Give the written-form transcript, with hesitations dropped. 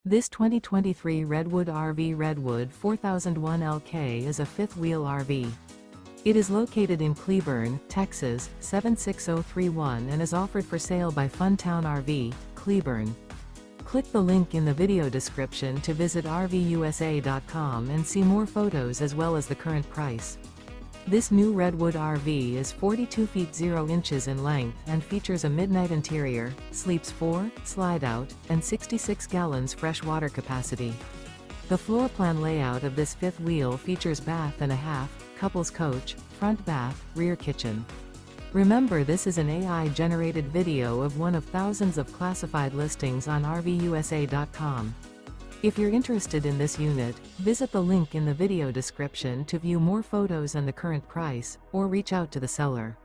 This 2023 Redwood RV Redwood 4001 LK is a fifth-wheel RV. It is located in Cleburne, Texas, 76031 and is offered for sale by Funtown RV, Cleburne. Click the link in the video description to visit RVUSA.com and see more photos as well as the current price. This new Redwood RV is 42 feet 0 inches in length and features a midnight interior, sleeps 4, slide-out, and 66 gallons fresh water capacity. The floor plan layout of this fifth wheel features bath and a half, couples coach, front bath, rear kitchen. Remember, this is an AI-generated video of one of thousands of classified listings on RVUSA.com. If you're interested in this unit, visit the link in the video description to view more photos and the current price, or reach out to the seller.